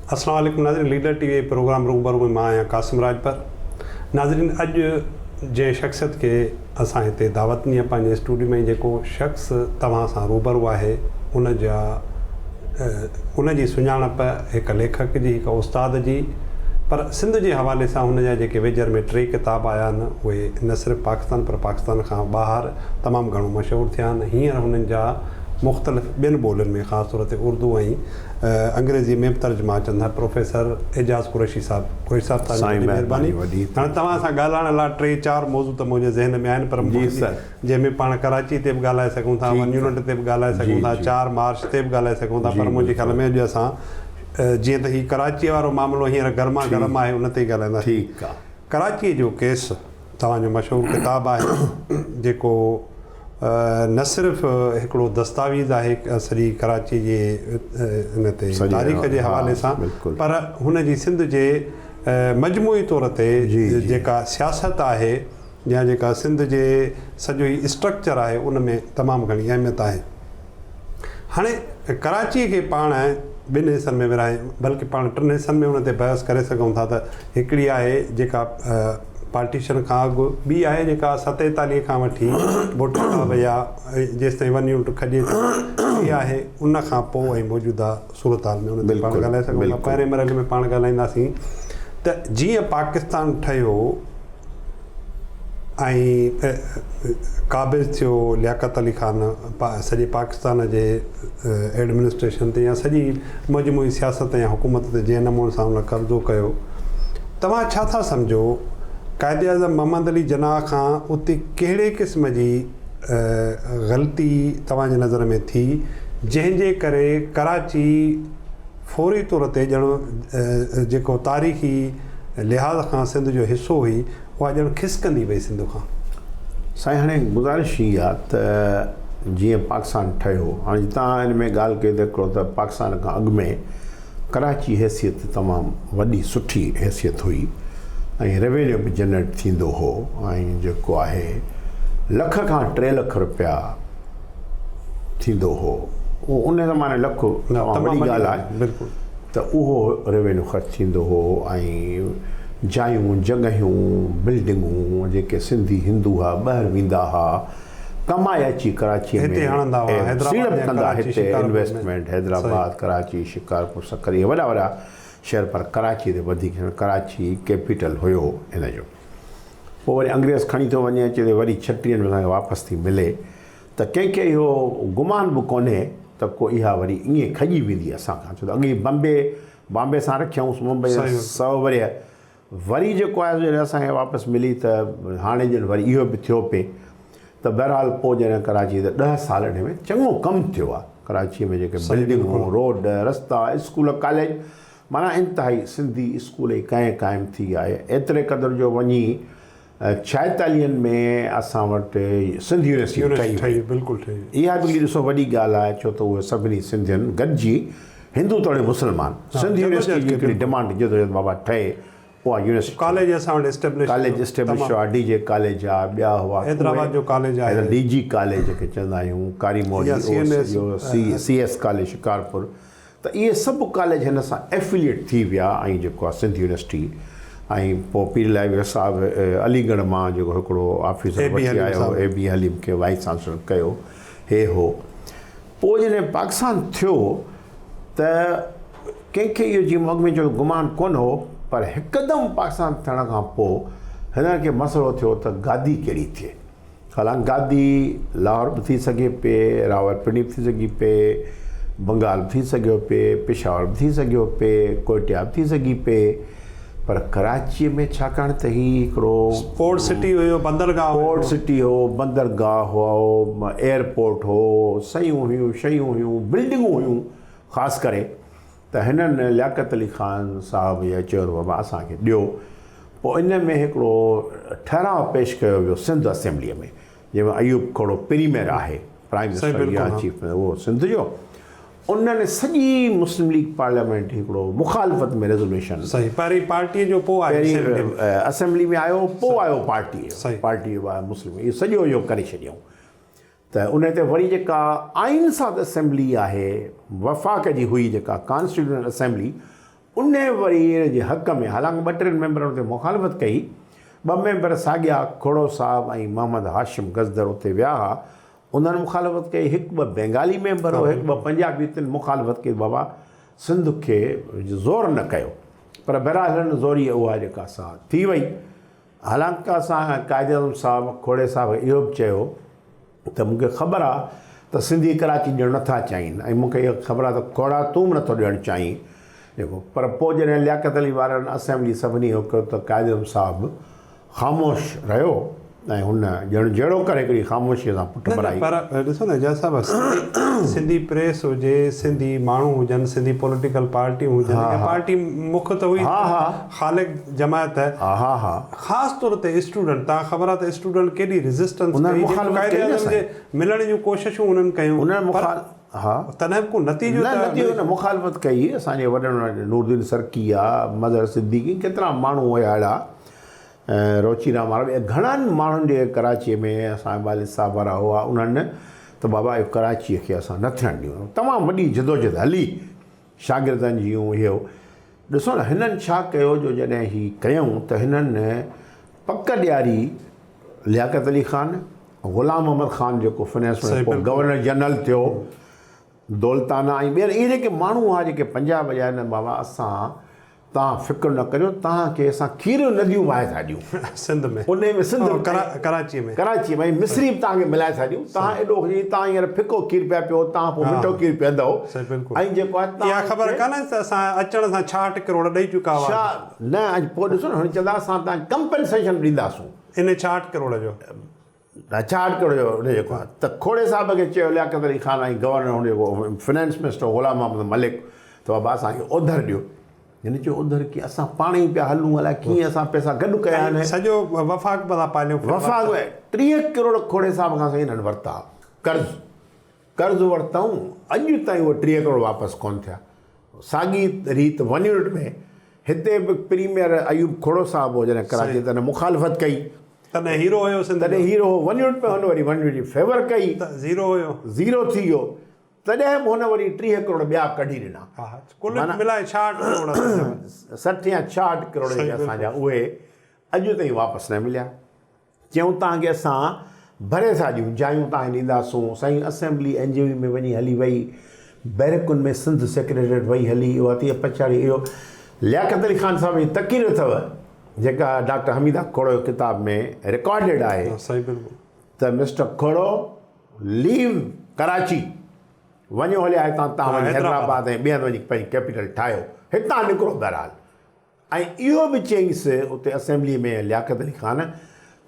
अस्सलाम वालेकुम नाज़रीन, लीडर टीवी प्रोग्राम रूबरू में मां आहियां क़ासिम राजपर। नाज़रीन, अॼु जंहिं शख़्सियत खे असां हिते दावत ॾिनी आहे पंहिंजे स्टूडियो में, जेको शख़्स तव्हां सां रूबरू आहे, उनजी सुञाणप हिकु लेखक जी, हिकु उस्ताद जी, पर सिंध जे हवाले सां हुनजा जेके वेझर में 3 किताब आया आहिनि, उहे न सिर्फ़ु पाकिस्तान पर पाकिस्तान खां ॿाहिरि तमामु घणो मशहूरु थिया आहिनि। हींअर हुननि जा मुख़्तलिफ़ ॿियनि ॿोलियुनि में, ख़ासि तौर ते उर्दू ऐं अंग्रेज़ी में बि तर्जुमा अचनि था। प्रोफेसर एजाज़ कुरैशी साहिबु, तव्हांजी महिरबानी। हाणे तव्हां सां ॻाल्हाइण लाइ 3-4 मौज़ू त मुंहिंजे ज़हन में आहिनि, पर जंहिंमें पाण कराची ते बि ॻाल्हाए सघूं था, 1 यूनिट ते बि ॻाल्हाए सघूं था, 4 मार्च ते बि ॻाल्हाए सघूं था, पर मुंहिंजे ख़्याल में अॼु असां जीअं त हीउ कराची वारो मामिलो हींअर गर्मा गर्म आहे, उन ते ई ॻाल्हाईंदासीं। ठीकु आहे। कराची जो केस तव्हांजो मशहूरु किताबु आहे, जेको न सिर्फ़ु हिकिड़ो दस्तावेज़ आहे सॼी कराची जे इन ते तारीख़ जे हवाले सां, पर हुनजी सिंध जे मजमूई तौर ते जेका सियासत आहे या जेका सिंध जे सॼो ई स्ट्रक्चर आहे, उन में तमामु घणी अहमियत आहे। हाणे कराची खे पाण 2 हिसनि में विराए, बल्कि पाण 3 हिसनि में उन ते बहस करे सघूं था। त हिकिड़ी आहे जेका पार्टीशन खां अॻु, ॿी आहे जेका 47 खां वठी भुट या जेसिताईं 1 यूनिट खॼे थी, इहा आहे उन खां पोइ ऐं मौजूदा सूरत हाल में उन ते पाण ॻाल्हाए सघूं था। पहिरें मरहले में पाण ॻाल्हाईंदासीं त जीअं पाकिस्तान ठहियो ऐं क़ाबिज़ थियो लियाकत अली ख़ान सॼे पाकिस्तान जे एडमिनिस्ट्रेशन ते या सॼी मजमूई सियासत या हुकूमत ते जंहिं नमूने सां हुन कब्ज़ो कयो, तव्हां छा था सम्झो क़ाइद आज़म मोहम्मद अली जनाह खां उते कहिड़े क़िस्म जी ग़लती तव्हांजे नज़र में थी, जंहिंजे करे कराची फौरी तौर ते ॼणो जेको तारीख़ी लिहाज़ खां सिंध जो हिसो हुई, उहा ॼणु खिसकंदी वई सिंध खां? साईं, हाणे गुज़ारिश ई आहे त जीअं पाकिस्तान ठहियो, हाणे तव्हां हिन में ॻाल्हि कई त हिकिड़ो त पाकिस्तान खां अॻु में कराची हैसियत तमामु वॾी सुठी हैसियत हुई ऐं रेवेन्यू बि जनरेट थींदो हो, ऐं जेको आहे लख खां 3 लख रुपया थींदो हो। उन ज़माने लख वॾी ॻाल्हि आहे, बिल्कुलु, त उहो रेवेन्यू ख़र्चु थींदो हो। ऐं जायूं, जॻहियूं, बिल्डिंगूं, जेके सिंधी हिंदू हुआ ॿाहिरि वेंदा हुआ, कमाए अची कराची में सीड़प कंदा, हिते इन्वेस्टमेंट, हैदराबाद, कराची, शिकारपुर, सक्कर, इहे वॾा वॾा शहर, पर कराची ते वधीक, कराची कैपिटल हुयो हिन जो। पोइ वरी अंग्रेज़ खणी थो वञे, अचे वरी 36 में असांखे वापसि थी मिले, त कंहिंखे इहो गुमान बि कोन्हे त को इहा वरी ईअं खॼी वेंदी असांखां। छो त अॻे बॉम्बे सां रखियऊंसि, मुंबई 100 वरी वरी जेको आहे जॾहिं असांखे वापसि मिली, त हाणे ॼण वरी इहो बि थियो पिए। त बहरहाल पोइ जॾहिं कराची त 10 साल में चङो कमु थियो आहे कराची में, जेके बिल्डिंगूं, रोड, रस्ता, स्कूल, कॉलेज, माना इंतिहाई सिंधी स्कूल ई क़ाइमु थी आहे। एतिरे क़दुरु जो वञी 46 में असां वटि सिंध यूनिवर्सिटी ठही, बिल्कुलु ठही। इहा बि ॾिसो वॾी ॻाल्हि आहे, छो त उहे सभिनी सिंधियुनि गॾिजी, हिंदू तोड़े मुस्लमान, सिंध यूनिवर्सिटी जी हिकिड़ी डिमांड जदो बाबा ठहे, उहा यूनिवर्सिटी कॉलेज असां वटि एस्टेब्लिश हुआ। डीजे कॉलेज आहे, ॿिया हुआ हैदराबाद जो कॉलेज आहे, डीजी कॉलेज जेके चवंदा आहियूं, कारीमोरी, CS कॉलेज शिकारपुर, त इहे सभु कॉलेज हिन सां एफिलिएट थी विया। ऐं जेको आहे सिंध यूनिवर्सिटी, ऐं पोइ पीर लाइब्रेरी साहिबु अलीगढ़ मां जेको हिकिड़ो ऑफिसर वठी आयो, AB हलीम खे वाइस चांसलर कयो, हे हो। पोइ जॾहिं पाकिस्तान थियो त कंहिंखे इहो जीअं अॻु में जो गुमान कोन हो, पर हिकदमि पाकिस्तान थियण खां पोइ हिन खे मसइलो थियो त गादी कहिड़ी थिए। हालांकि गादी लाहौर बि थी सघे पई, रावलपिंडी बि थी सघी पई, बंगाल बि थी सघियो पई, पेशावर बि थी सघियो पई, कोयटा बि थी सघी पई, पर कराचीअ में छाकाणि त हीउ हिकिड़ो पोर्ट सिटी हुयो, बंदरगाह, पोर्ट सिटी हो, बंदरगाह हो, एयरपोर्ट हो, शयूं हुयूं, बिल्डिंगूं हुयूं ख़ासि करे, त हिननि लियाकत अली ख़ान साहिबु इहा चयो बाबा असांखे ॾियो। पोइ इन में हिकिड़ो ठहराव पेश कयो वियो सिंध असेंबलीअ में, जंहिंमें अयूब खोड़ो प्रीमियर आहे, प्राइम मिनिस्टर या चीफ, उहो सिंध जो। उन्हनि सॼी मुस्लिम लीग पार्लियामेंट हिकिड़ो मुखालफ़त में रेज़ोल्यूशन, सही, पहिरीं पार्टीअ जो पोइ पहिरीं असेंबली में आयो, पोइ आयो पार्टी मुस्लिम, इहो सॼो इहो करे छॾियऊं। त उन ते वरी जेका आइन साद असेंबली आहे, वफ़ाक़ जी हुई जेका कॉन्स्टिट्यूशन असेंबली, उन वरी इन जे हक़ में हालांकि 2-3 मेंबरनि उते मुखालफ़त कई, 2 मेंबर साॻिया खोड़ो साहब ऐं मोहम्मद हाशिम गज़दर उते विया हुआ, उन्हनि मुखालफ़त कई। 1-2 बेंगाली मेंबर हो, 1-2 पंजाबी उते मुखालफ़त कई, बाबा सिंध खे ज़ोर न कयो। पर बहरहाल ज़ोरी उहा जेका असां थी वई। हालांकि असां कायदे आज़म साहब खोड़े साहब इहो बि चयो त मूंखे ख़बर आहे त सिंधी कराची ॾियणु नथा चाहिनि, ऐं मूंखे इहा ख़बर आहे त खोड़ा तूं बि नथो ॾियणु चाहीं जेको। पर पोइ जॾहिं लियाकत अली वारनि असेंबली सभिनी इहो कयो त कायदे आज़म साहब ख़ामोश रहियो ऐं हुन ॼण जहिड़ो करे हिकिड़ी ख़ामोशीअ सां पुठि भराई। पर ॾिसो न एजाज़ साहिबु, सिंधी प्रेस हुजे, सिंधी माण्हू हुजनि, सिंधी पॉलिटिकल पार्टियूं हुजनि, पार्टी मुख त हुई ख़ालिक जमायत है, ख़ासि तौर ते स्टूडेंट। तव्हां ख़बर आहे त स्टूडेंट केॾी रेज़िस्टेंस मिलण जूं कोशिशूं उन्हनि कयूं, तॾहिं बि को नतीजो मुखालफ़त कई। असांजे वॾनि नूरदीन सरकी आहे, मज़हर सिद्दीकी, केतिरा माण्हू हुया अहिड़ा, रोचीराम वारा, घणनि माण्हुनि जे कराचीअ में असांजा वालिद साहब वारा हुआ, उन्हनि त बाबा इहो कराचीअ खे असां न थियणु ॾियूं। तमामु वॾी जदोजहद हली शागिर्दनि जूं। इहो ॾिसो न हिननि छा कयो जो जॾहिं हीअ कयूं त हिननि पक ॾियारी लियाकत अली ख़ान, ग़ुलाम मोहम्मद ख़ान जेको फाइनेंस में गवर्नर जनरल थियो, दौलताना ऐं ॿियनि इहे जेके माण्हू हुआ जेके पंजाब जा आहिनि, बाबा असां तव्हां फ़िक्रु न करियो, तव्हांखे असां खीर नदियूं वहाए था ॾियूं सिंध में, उन में सिंध कराची में मिस्री बि तव्हांखे मिलाए था ॾियूं। तव्हां एॾो हुजे, तव्हां हींअर फिको खीर पिया पियो, तव्हां पोइ मिठो खीर पीअंदव। ऐं जेको आहे इहा ख़बर कान्हे त असां अचण सां 66 करोड़ ॾेई चुका हुआ। न अॼु पोइ ॾिसो न, हाणे चवंदा असां तव्हांखे कंपनसेशन ॾींदासूं इन 66 करोड़ जो, 66 करोड़ जो उन जेको आहे। त खोड़े साहिब खे चयो लियाकत अली ख़ान ऐं गवर्नर हुन जेको फाइनेंस मिनिस्टर ग़ुलाम मोहम्मद मलिक, त बाबा असांखे उधर ॾियो। हिन चयो उधर की असां पाण ई पिया हलूं, अलाए कीअं असां पैसा गॾु कया आहिनि। सॼो वफ़ाक़ पिया पालियो। वफ़ाक़ 30 करोड़ खोड़े साहिब खां साईं हिननि वरिता कर्ज़ु वरितऊं, अॼु ताईं उहे 30 करोड़ वापसि कोन थिया। साॻी रीत 1 यूनिट में हिते बि प्रीमियर अयूब खोड़ो साहिब हो, जॾहिं कराची तॾहिं मुखालफ़त कई, तॾहिं हीरो हुयो, तॾहिं हीरो हो। 1 यूनिट में हुन वरी 1 यूनिट जी फेवर कई, ज़ीरो हुयो, ज़ीरो थी वियो। तॾहिं बि हुन वरी 30 करोड़ ॿिया कढी ॾिना, कुल मिलाए 66 करोड़ 60 या 66 करोड़ असांजा उहे अॼु ताईं वापसि न मिलिया। चयूं तव्हांखे असां भरे था ॾियूं, जायूं तव्हांखे ॾींदासूं। साईं असेंबली NJV में वञी हली वई, बैरकुनि में सिंध सेक्रेटरीट वई हली, उहा थी पछाड़ी। इहो लियाकत अली ख़ान साहिब जी तक़रीर अथव जेका डॉक्टर हमीदा खोड़ो किताब में रिकॉर्डेड आहे त मिस्टर खोड़ो लीव कराची, वञो हलिया हितां, तव्हां वञी हैदराबाद ऐं ॿियनि वञी पंहिंजी कैपिटल ठाहियो, हितां निकिरो बहरहाल। ऐं इहो बि चयईंसि उते असेंबली में लियाकत अली ख़ान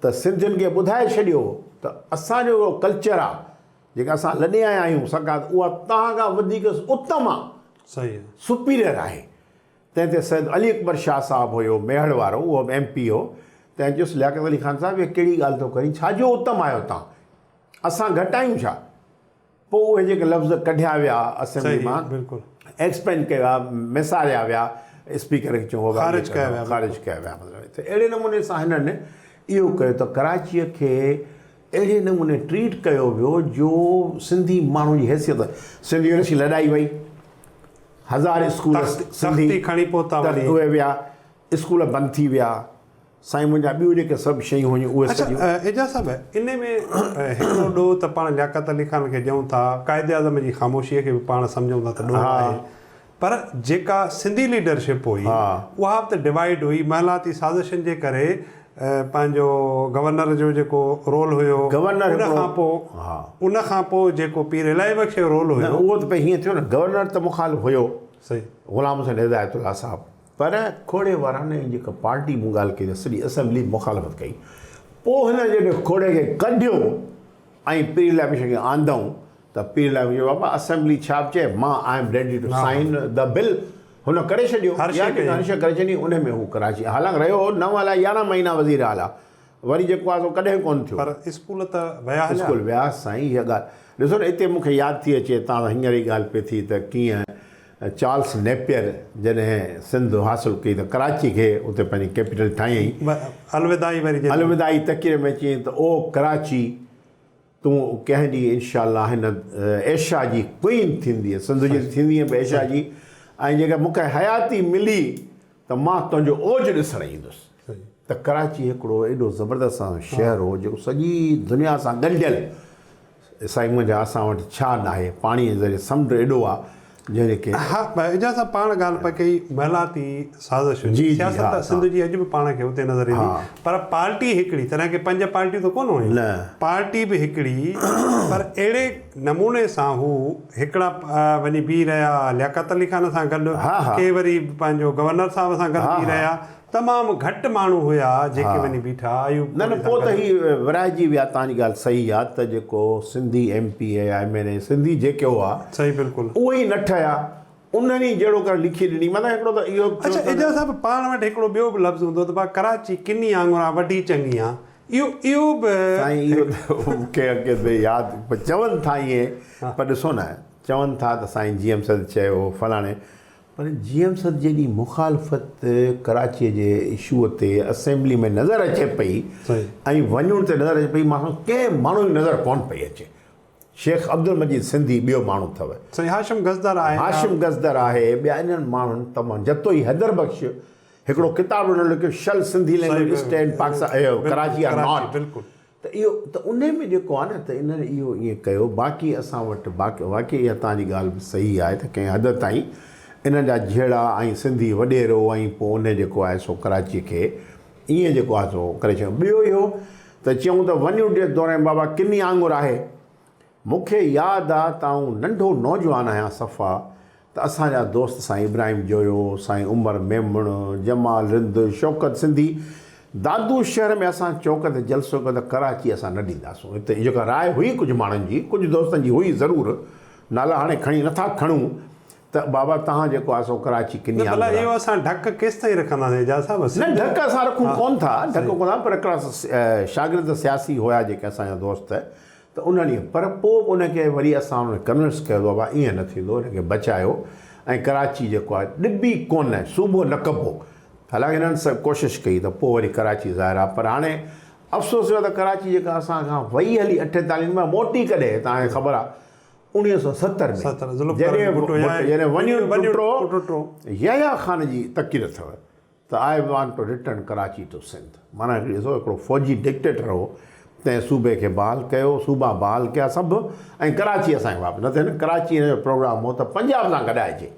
त सिंधियुनि खे ॿुधाए छॾियो त असांजो कल्चर आहे जेका असां लॾे आया आहियूं सकात, उहा तव्हां खां वधीक उत्तम आहे, सही सुपीरियर आहे। तंहिं ते सैयद अली अकबर शाह साहिबु हुयो मेहड़ वारो, उहो MP हो। तंहिं चयुसि लियाकत अली ख़ान साहिबु, इहा कहिड़ी ॻाल्हि थो करी, छाजो उत्तम आहियो तव्हां, असां घटि आहियूं छा? पोइ उहे जेके लफ़्ज़ कढिया विया असेंबली मां, एक्सपेंड कया, मिसारिया विया, स्पीकर खे चयो ख़ारिज कया विया। मतिलबु त अहिड़े नमूने सां हिननि इहो कयो त कराचीअ खे अहिड़े नमूने ट्रीट कयो वियो जो सिंधी माण्हू जी हैसियत। सिंधी यूनिवर्सिटी लॾाई वई, 1000 स्कूल सिंधी खणी पहुता, उहे विया, स्कूल बंदि थी विया। साईं मुंहिंजा ॿियूं जेके सभु शयूं हुयूं उहे एजाज़ साहिबु इन में हिकिड़ो ॾोह त पाण लियाकत अली ख़ान खे ॾियूं था, काइदे आज़म जी ख़ामोशीअ खे बि पाण सम्झूं था त ॾोह आहे, पर जेका सिंधी लीडरशिप हुई उहा बि त डिवाइड हुई। महिलाती साज़िशुनि जे करे पंहिंजो गवर्नर जो जेको रोल हुयो, गवर्नर उन खां पोइ जेको पीर इलाही बख़्श जो रोल हुयो, उहो त भई हीअं थियो न, गवर्नर त मुखालिफ़ हुयो, सही, ग़ुलाम हुसैन हिदायतुल्लाह साहिबु, पर खोड़े वारनि जेका पार्टी मूं ॻाल्हि कई, सॼी असेंबली मुखालफ़त कई। पोइ हिन जॾहिं खोड़े खे कढियो ऐं पीर इलाही बख़्श खे आंदऊं, त पीर इलाही बख़्श बाबा असेंबली छा चए, मां I am ready to sign the bill, हुन करे छॾियो, हर शइ करे छॾी। उन में हू कराची हालांकि रहियो 9 अलाए 11 महीना वज़ीर आला, वरी जेको आहे सो कॾहिं कोन्ह थियो। पर स्कूल त विया, स्कूल विया साईं। इहा ॻाल्हि ॾिसो न, हिते मूंखे यादि थी अचे, तव्हां हींअर ई ॻाल्हि पई थी त कीअं चार्ल्स नेपियर जॾहिं सिंध हासिलु कई त कराची खे उते पंहिंजी कैपिटल ठाहियईं। अलविदाई तक़रीर में चयईं त ओ कराची, तूं कंहिं ॾींहुं इंशाअल्लाह हिन एशिया जी क्वीन थींदीअ, सिंध जी थींदीअ बि एशिया जी, ऐं जेका मूंखे हयाती मिली त मां तुंहिंजो ओज ॾिसणु ईंदुसि त कराची हिकिड़ो एॾो ज़बरदस्त शहर हो जेको सॼी दुनिया सां ॻंढियल साईं मुंहिंजा असां वटि छा न आहे पाणीअ जे ज़रिए समुंड एॾो आहे जंहिंजे के हा एजाज़ साहब पाण ॻाल्हि पिया कई महिलाती साज़िश सियासत सिंध जी अॼु बि पाण खे हुते नज़र ईंदी पर पार्टी हिकिड़ी तॾहिं की 5 पार्टियूं त कोन हुयूं पार्टी बि हिकिड़ी पर अहिड़े नमूने सां हू हिकिड़ा वञी बीह रहिया लियाकत अली ख़ान सां गॾु के वरी पंहिंजो गवर्नर साहिब सां गॾु बीह रहिया तमामु घटि माण्हू हुया जेके वञी बीठा न पोइ त ही विराइजी विया तव्हांजी ॻाल्हि सही आहे त जेको सिंधी MP MLA सिंधी जेके हुआ सही बिल्कुलु उहे ई न ठहिया उन्हनि ई जहिड़ो करे लिखी ॾिनी मतिलबु हिकिड़ो त इहो अच्छा एजाज़ साहिब पाण वटि हिकिड़ो ॿियो बि लफ़्ज़ हूंदो त कराची किनी आंगुर आहे वॾी चङी आहे इहो बि साईं इहो मूंखे अॻे यादि चवनि था ईअं पर ॾिसो न चवनि था त साईं GM सद चयो फलाणे पर GM सद जेॾी मुखालफ़त कराचीअ जे इशूअ ते असेंबली में नज़र अचे पई ऐं वञण ते नज़र अचे पई माण्हू कंहिं माण्हू जी नज़र कोन पई अचे शेख अब्दुल मजीद सिंधी ॿियो माण्हू अथव साईं हाशिम गज़दर आहे ॿिया इन्हनि माण्हुनि तमामु जतो ई हैदर बख़्श हिकिड़ो किताबु ॾिनो लिखियो शल Sindhi language stand Pakistan Karachi are not बिल्कुलु त इहो त उन में जेको आहे न त इन्हनि इहो ईअं कयो बाक़ी असां वटि वाक़ई इहा तव्हांजी ॻाल्हि बि सही आहे त कंहिं हद ताईं इन्हनि जा जहिड़ा ऐं सिंधी वॾेरो ऐं पोइ उन जेको आहे सो कराचीअ खे ईअं जेको आहे सो करे छॾियो ॿियो इहो त चयूं त वञूं जे दौरान बाबा किनी आंगुर आहे मूंखे यादि आहे तव्हां नंढो नौजवान आहियां सफ़ा त असांजा दोस्त साईं इब्राहिम जोयो साईं उमर मेमण जमाल रिंद शौकत सिंधी दादू शहर में असां चौक ते जलसो कयो त कराची असां न ॾींदासूं हिते जेका राय हुई कुझु माण्हुनि जी कुझु दोस्तनि जी हुई ज़रूरु नाला हाणे खणी नथा खणूं त बाबा तव्हां जेको आहे सो कराची किनी इहो असां ढक केसि ताईं रखंदासीं एजाज़ साहिब न ढक असां रखूं कोन था ढक कोन था पर हिकिड़ा शागिर्द सियासी हुया जेके असांजा दोस्त त उन्हनि पर पोइ उनखे वरी असां उन कन्विंस कयो बाबा ईअं न थींदो हिनखे बचायो ऐं कराची जेको आहे ॾिबी कोन सूबो न कबो हालांकि हिननि सभु कोशिशि कई त पोइ वरी कराची ज़ाहिर आहे पर हाणे अफ़सोस हुयो त कराची जेका असां खां वई हली 48 में मोटी कॾहिं तव्हांखे ख़बर आहे 1970 में यहया ख़ान जी तकीर अथव त I want to return Karachi to Sindh माना ॾिसो हिकिड़ो फ़ौजी डिक्टेटर हो तंहिं सूबे खे बहाल कयो सूबा बहाल कया सभु ऐं कराची असांखे वापसि न थिए न कराची जो प्रोग्राम हो त पंजाब सां गॾाइजे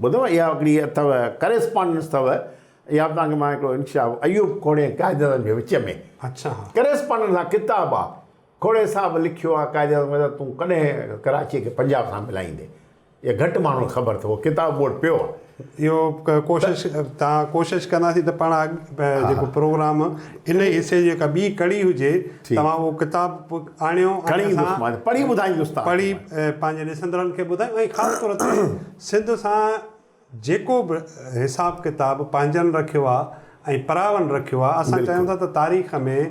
ॿुधो इहा हिकिड़ी अथव करेस्पॉन्डेंस अथव इहा बि तव्हांखे मां हिकिड़ो इनशा अयूब खोड़े क़ाइदनि जे विच में अच्छा करेस्पॉन्डेंस सां किताबु आहे खोड़े साहिबु लिखियो आहे क़ाइदे तूं कॾहिं कराचीअ खे पंजाब सां मिलाईंदे इहा घटि माण्हू ख़बर अथव किताबु बोर्ड पियो आहे इहो कोशिशि तव्हां कोशिशि कंदासीं त पाण जेको प्रोग्राम इन हिसे जी जेका ॿी कड़ी हुजे तव्हां उहो किताबु आणियो पढ़ी ॿुधाईंदुसि पढ़ी पंहिंजे ॾिसंदड़नि खे ॿुधायूं ऐं ख़ासि तौर ते सिंध सां जेको बि हिसाबु किताबु पंहिंजनि रखियो आहे ऐं परावनि रखियो आहे असां चाहियूं था त तारीख़ में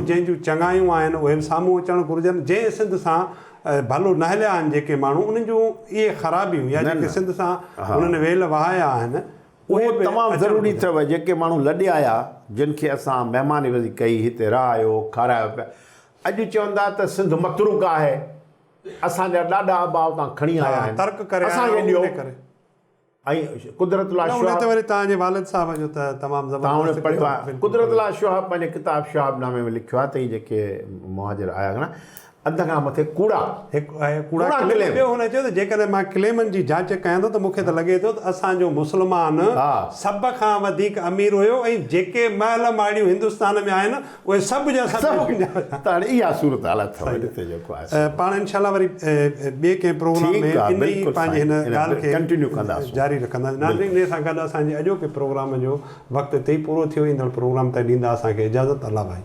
जंहिंजूं चङायूं आहिनि उहे बि साम्हूं अचणु घुरिजनि जंहिं सिंध सां भलो न हलिया आहिनि जेके माण्हू उन्हनि जूं इहे ख़राबियूं या जेके सिंध सां उन्हनि वेल वहाया आहिनि उहे तमामु ज़रूरी अथव जेके माण्हू लॾे आया जिन खे असां महिमान नवाज़ी कई हिते रहायो खारायो पिया अॼु चवंदा त सिंध मतरूक आहे असांजा ॾाढा अबाव तव्हां खणी आया आहिनि तर्क करे असांखे ॾियो ऐं कुदरतुल्लाह शुहाब वरी तव्हांजे वालिद साहिब जो त तमामु ज़बरदस्त पढ़ियो आहे कुदरतुल्लाह शुहाब पंहिंजे किताब शुहाबनामे में लिखियो आहे त जेके मुहाजिर आया न अध खां मथे कूड़ा ॿियो हुन चयो त जेकॾहिं मां क्लेमनि जी जांच कयां थो त मूंखे त लॻे थो त असांजो मुस्लमान सभ खां वधीक अमीर हुयो ऐं जेके महल माड़ियूं हिंदुस्तान में आहिनि उहे सभु जा सभु इहा सूरत हालत अथव पाण इनशाला वरी ॿिए कंहिं प्रोग्राम में इन पंहिंजे हिन ॻाल्हि खे कंटिन्यू कंदासीं जारी रखंदासीं नाज़रीन सां गॾु असांजे अॼोके प्रोग्राम जो वक़्तु हिते ई पूरो थियो ईंदड़ प्रोग्राम ताईं ॾींदा असांखे इजाज़त अल्लाह भाई।